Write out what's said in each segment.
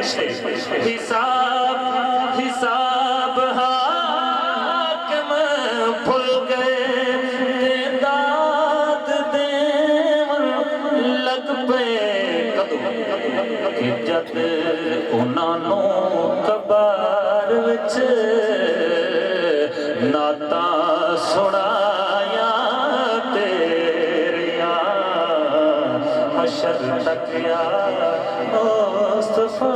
حساب حساب حاکم بھول گئے داد دین لگ پے کہ جد انہاں نوں قبر وچ نعتاں سنایا تیریاں حشر تک یا مصطفیٰ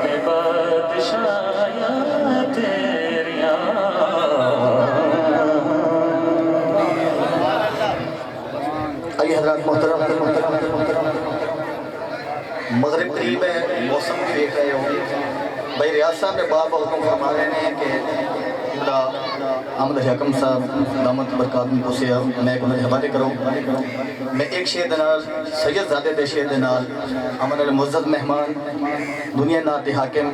میں بادشاہیاں تیریاں۔ آئیے حضرات محترم مغرب قریب ہے، موسم بھی دیکھ رہے ہو بھائی ریاض صاحب نے بار بار حکم فرما رہے ہیں کہ احمد حکم صاحب دامت برکات کو سے میں انہوں نے حوالے کرو میں ایک شیر دنال سید زادے دے شیر دنال احمد المعزز مہمان دنیا نات حاکم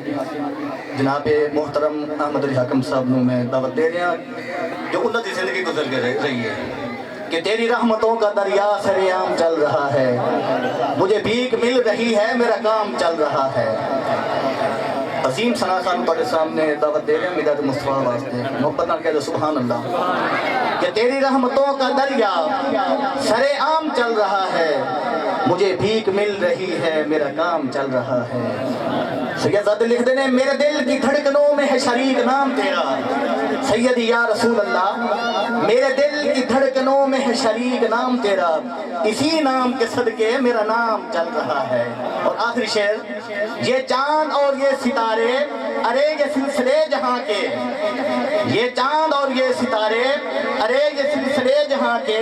جناب محترم احمد حکم صاحب نو میں دعوت دے رہے ہیں جو انہوں کی زندگی گزر کے رہی ہے کہ تیری رحمتوں کا دریا سریام چل رہا ہے، مجھے بھیک مل رہی ہے، میرا کام چل رہا ہے۔ عظیم ثنا خان بڑے سامنے دعوت دے رہے ہیں مداد مصطفیٰ واسطے محبت نہ کہہ دو سبحان اللہ کہ تیری رحمتوں کا دریا سرے عام چل رہا ہے، مجھے بھیک مل رہی ہے، میرا کام چل رہا ہے۔ سید زادے لکھ دینے میرے دل کی دھڑکنوں میں ہے شریک نام تیرا سیدی یا رسول اللہ، میرے دل کی دھڑکنوں میں ہے شریک نام تیرا، اسی نام کے صدقے میرا نام چل رہا ہے۔ اور آخری شعر یہ چاند اور یہ ستارے ارے یہ سلسلے جہاں کے، یہ چاند اور یہ ستارے ارے یہ سلسلے جہاں کے